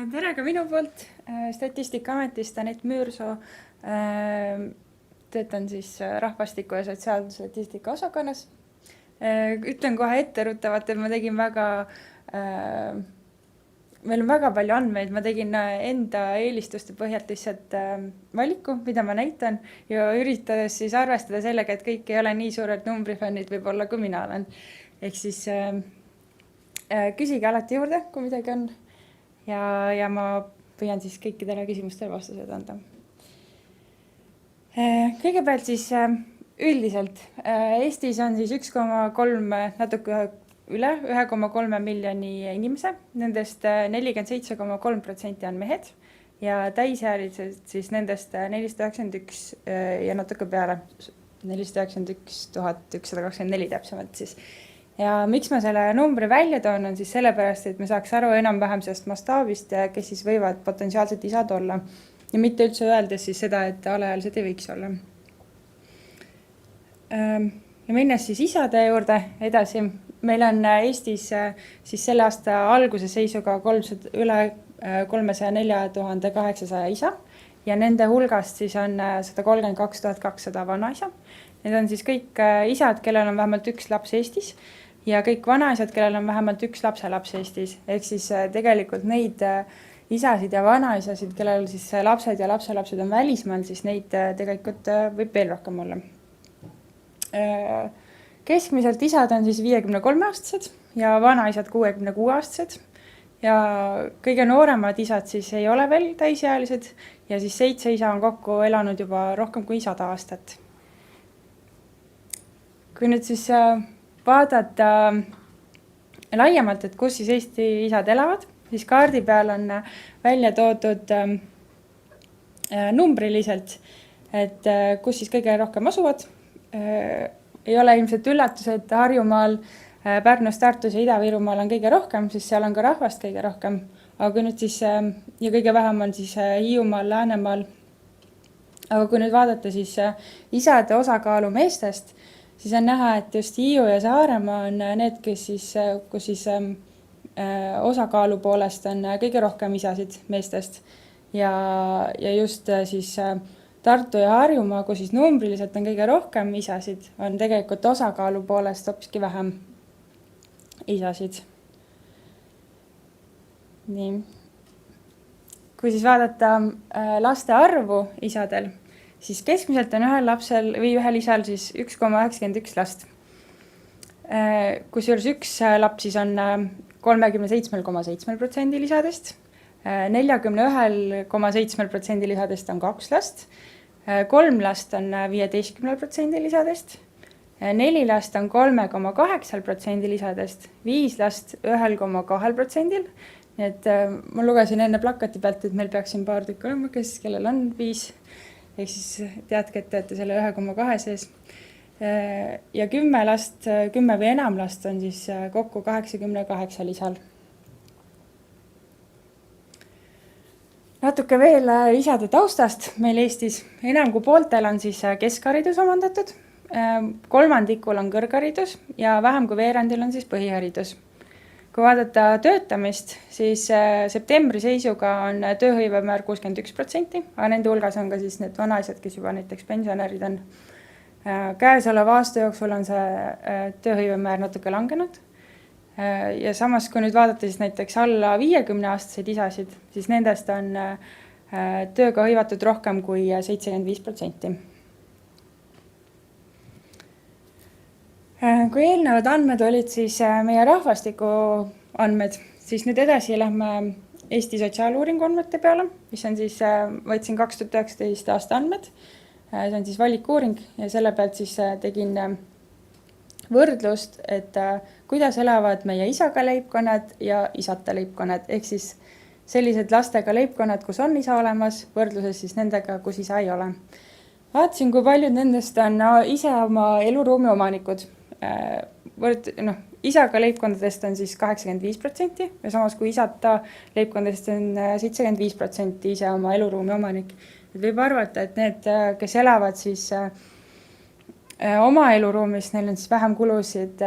Tere ka minu poolt. Statistikaametist Anett Müürsoo. Töötan siis rahvastiku ja sotsiaalstatistika osakonnas. Ütlen kohe etteruttavalt, et ma tegin meil on väga palju andmeid, ma tegin enda eelistuste põhjalt lihtsalt valiku, mida ma näitan ja üritades siis arvestada sellega, et kõik ei ole nii suured numbrifännid võib-olla, kui mina olen. Ehk siis küsige alati juurde, kui midagi on. Ja ma püüan siis kõikidele küsimustele vastused anda. Kõigepealt siis üldiselt Eestis on siis 1,3 natuke üle 1,3 miljoni inimese, nendest 47,3% on mehed ja täisealised siis nendest 491 ja natuke peale 491 124 täpsemalt siis. Ja miks ma selle numbri välja toon on siis sellepärast, et me saaks aru enam-vähem sellest mastaabist, kes siis võivad potentsiaalselt isad olla ja mitte üldse öeldes siis seda, et alaealised ei võiks olla. Ja minnes siis isade juurde edasi, meil on Eestis siis selle aasta alguse seisuga üle 304 800 isa ja nende hulgast siis on 132 200 vanaisa. Need on siis kõik isad, kellel on vähemalt üks laps Eestis ja kõik vanaisad, kellel on vähemalt üks lapselaps Eestis. Ehk siis tegelikult neid isasid ja vanaisasid, kellel siis lapsed ja lapselapsed on välismaal, siis neid tegelikult võib veel rohkem olla. Keskmiselt isad on siis 53-aastased ja vanaisad 66-aastased ja kõige nooremad isad siis ei ole veel täisealised ja siis 7 isa on kokku elanud juba rohkem kui 100 aastat. Kui nüüd siis vaadata laiemalt, et kus siis Eesti isad elavad, siis kaardi peal on välja toodud numbriliselt, et kus siis kõige rohkem asuvad. Ei ole ilmselt üllatus, et Harjumaal, Pärnus, Tartus ja Ida-Virumaal on kõige rohkem, siis seal on ka rahvast kõige rohkem. Aga kui nüüd siis, ja kõige vähem on siis Hiiumaal, Läänemaal. Aga kui nüüd vaadata siis isade osakaalu meestest, siis on näha, et just Hiiu ja Saaremaa on need, kus siis osakaalu poolest on kõige rohkem isasid meestest. Ja just siis Tartu ja Harjumaa, kus siis numbriliselt on kõige rohkem isasid, on tegelikult osakaalu poolest hoopiski vähem isasid. Nii. Kui siis vaadata laste arvu isadel, siis keskmiselt on ühel isal siis 1,91 last. Kusjuures üks laps siis on 37,7% isadest. 41,7% isadest on 2 last, 3 last on 15% isadest, 4 last on 3,8% isadest, 5 last 1,2%. Nii et ma lugesin enne plakati pealt, et meil peaks siin paar tükki olema, kellel on 5, ehk siis teadke, et teete selle 1,2 sees. Ja 10 või enam last on siis kokku 88 isal. Natuke veel isade taustast meil Eestis. Enam kui pooltel on siis keskharidus omandatud, kolmandikul on kõrgharidus ja vähem kui veerandil on siis põhiharidus. Kui vaadata töötamist, siis septembri seisuga on tööhõivemäär 61%, aga nende hulgas on ka siis need vanaisad, kes juba näiteks pensionärid on. Käesoleva aasta jooksul on see tööhõivemäär natuke langenud. Ja samas, kui nüüd vaadata siis näiteks alla 50-aastaseid isasid, siis nendest on tööga hõivatud rohkem kui 75%. Kui eelnevad andmed olid siis meie rahvastiku andmed, siis nüüd edasi lähme Eesti sotsiaaluuringu andmete peale, mis on siis, võtsin 2019 aasta andmed, see on siis valikuuring ja selle pealt siis tegin võrdlust, et kuidas elavad meie isaga leibkonnad ja isata leibkonnad, ehk siis sellised lastega leibkonnad, kus on isa olemas, võrdluses siis nendega, kus isa ei ole. Vaatasin, kui paljud nendest on ise oma eluruumi omanikud. Isaga leibkondadest on siis 85% ja samas kui isata leibkondadest on 75% ise oma eluruumi omanik. Et võib arvata, et need, kes elavad siis oma eluruumis, neil on siis vähem kulusid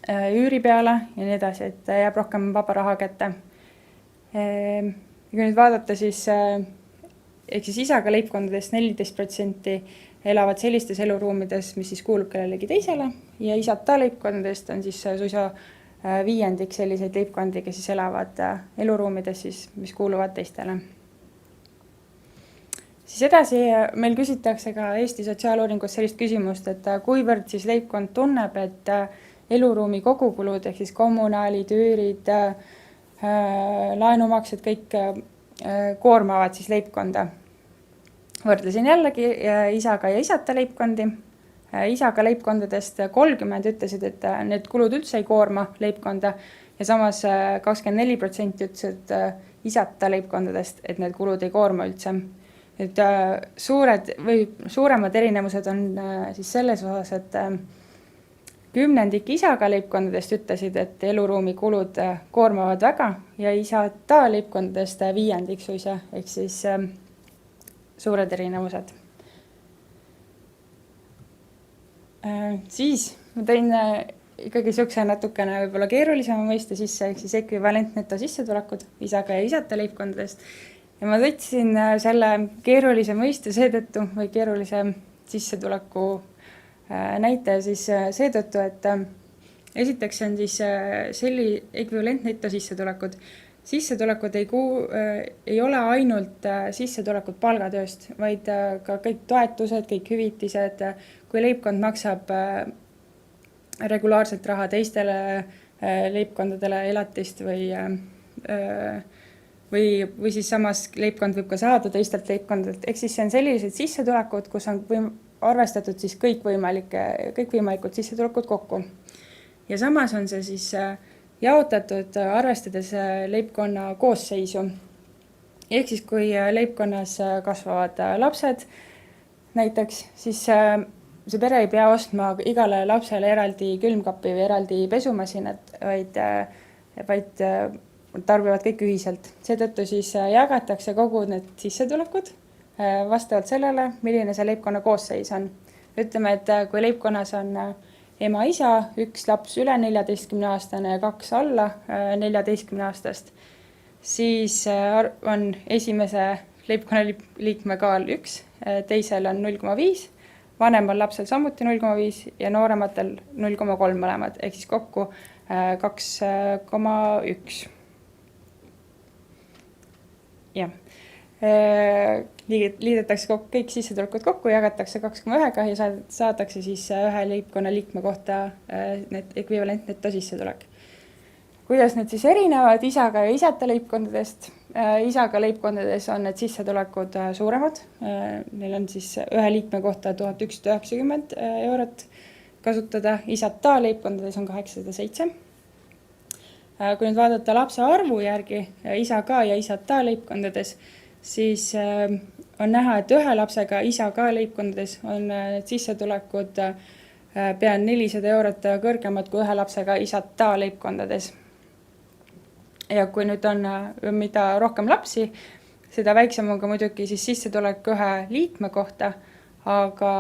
üüri peale ja nii edasi, et jääb rohkem vaba raha kätte. Kui nüüd vaadata, siis ehk siis isaga leibkondadest 14% elavad sellistes eluruumides, mis siis kuulub kellelegi teisele, ja isata leibkondadest on siis suisa viiendik selliseid leibkondi, kes siis elavad eluruumides, siis, mis kuuluvad teistele. Siis edasi meil küsitakse ka Eesti sotsiaaluuringus sellist küsimust, et kuivõrd siis leibkond tunneb, et eluruumi kogukulud ehk siis kommunaalid, üürid, laenumaksed kõik koormavad siis leibkonda. Võrdlesin jällegi isaga ja isata leibkondi. Isaga leibkondadest 30 ütlesid, et need kulud üldse ei koorma leibkonda ja samas 24% ütlesid isata leibkondadest, et need kulud ei koorma üldse. Et suuremad erinevused on siis selles osas, et 10% isaga leibkondadest ütlesid, et eluruumi kulud koormavad väga ja isata leibkondadest 5% suisa, ehk siis suured erinevused. Siis ma tõin ikkagi niisuguse natukene võib-olla keerulisema mõiste sisse, ehk siis ekvivalentneto sissetulekud isaga ja isata leibkondadest. Ja ma võtsin selle keerulise mõiste seetõttu või keerulise sissetuleku näite siis seetõttu, et esiteks on siis ekvivalentneto sissetulekut. Sissetulekud ei ole ainult sissetulekud palgatööst, vaid ka kõik toetused, kõik hüvitised, kui leibkond maksab regulaarselt raha teistele leibkondadele elatist või siis samas leibkond võib ka saada teistelt leibkondadelt. Ehk siis see on sellised sissetulekud, kus on arvestatud siis kõikvõimalikud sissetulekud kokku. Ja samas on see siis jaotatud arvestades leibkonna koosseisu. Ehk siis kui leibkonnas kasvavad lapsed näiteks, siis see pere ei pea ostma igale lapsele eraldi külmkapi või eraldi pesumasinat, vaid tarbivad kõik ühiselt. Seetõttu siis jagatakse kogu need sissetulekud vastavalt sellele, milline see leibkonna koosseis on. Ütleme, et kui leibkonnas on ema, isa, üks laps üle 14-aastane ja 2 alla 14-aastast, siis on esimese leibkonna liikme kaal 1, teisel on 0,5, vanemal lapsel samuti 0,5 ja noorematel 0,3 mõlemad, ehk siis kokku 2,1. Jah. Liidetakse kõik sissetulekud kokku, jagatakse 2,1 ja saadakse siis ühe leibkonna liikme kohta need ekvivalentneto sissetulek. Kuidas need siis erinevad isaga ja isata leibkondadest? Isaga leibkondades on need sissetulekud suuremad. Neil on siis ühe liikme kohta 1190 eurot kasutada. Isata leibkondades on 807. Kui nüüd vaadata lapse arvu järgi isaga ja isata leibkondades, siis on näha, et ühe lapsega isaga leibkondades on need sissetulekud pea 400 eurot kõrgemad kui ühe lapsega isata leibkondades. Ja kui nüüd on mida rohkem lapsi, seda väiksem on ka muidugi siis sissetulek ühe liikme kohta, aga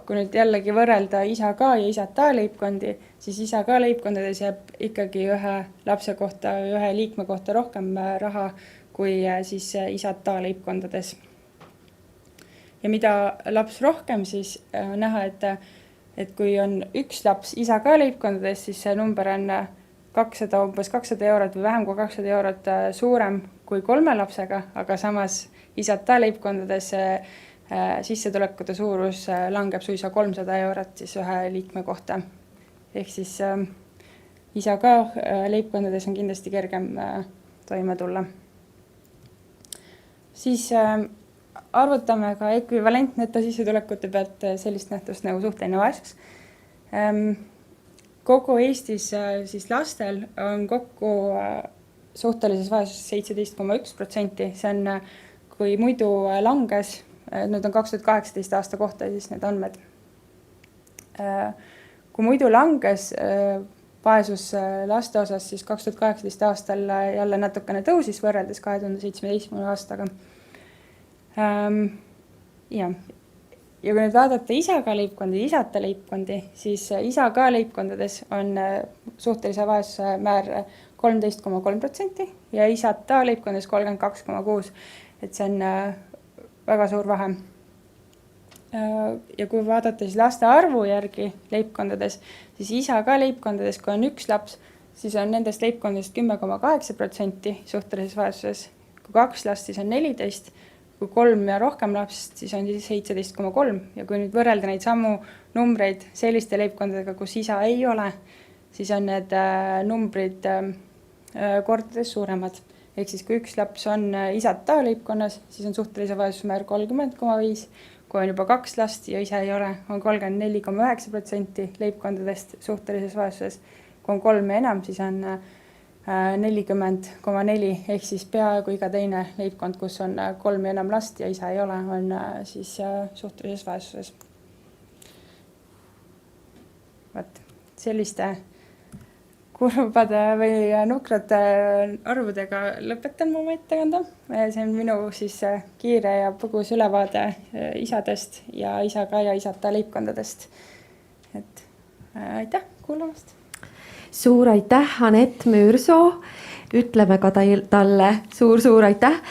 kui nüüd jällegi võrrelda isaga ja isata leibkondi, siis isaga leibkondades jääb ikkagi ühe lapse kohta, ühe liikme kohta rohkem raha kui siis isata leibkondades. Ja mida laps rohkem, siis näha, et kui on üks laps isaga leibkondades, siis see number on umbes 200 eurot või vähem kui 200 eurot suurem kui 3 lapsega, aga samas isata leibkondades sissetulekute suurus langeb suisa 300 eurot siis ühe liikme kohta. Ehk siis isaga leibkondades on kindlasti kergem toime tulla. Siis arvutame ka ekvivalentneto sissetulekute pealt sellist nähtust nagu suhteline vaesus. Kogu Eestis siis lastel on kokku suhtelises vaesuses 17,1%. See on, kui muidu langes, nüüd on 2018 aasta kohta siis need andmed. Kui muidu langes vaesus laste osas, siis 2018 aastal jälle natukene tõusis võrreldes 2017 aastaga. Ja kui nüüd vaadata isaga leibkondi, isata leibkondi, siis isaga leibkondades on suhtelise vaesuse määr 13,3% ja isata leibkondades 32,6%, et see on väga suur vahe. Ja kui vaadata siis laste arvu järgi leibkondades, siis isa ka leibkondades, kui on üks laps, siis on nendest leibkondadest 10,8% suhtelises vaesuses. Kui 2 last, siis on 14%, kui 3 ja rohkem lapsest, siis on 17,3%. Ja kui nüüd võrrelda neid samu numbreid selliste leibkondadega, kus isa ei ole, siis on need numbrid kordades suuremad. Ehk siis kui üks laps on isata leibkonnas, siis on suhtelise vaesusmäär 30,5%. Kui on juba 2 last ja isa ei ole, on 34,9% leibkondadest suhtelises vaesuses. Kui on 3 ja enam, siis on 40,4%, ehk siis peaaegu iga teine leibkond, kus on 3 ja enam last ja isa ei ole, on siis suhtelises vaesuses. Vaat, selliste kurbade või nukrate arvudega lõpetan ma oma ettekande. See on minu siis kiire ja põgus ülevaade isadest ja isaga ja isata leibkondadest. Et aitäh kuulamast! Suur aitäh, Anett Müürsoo! Ütleme ka talle suur aitäh!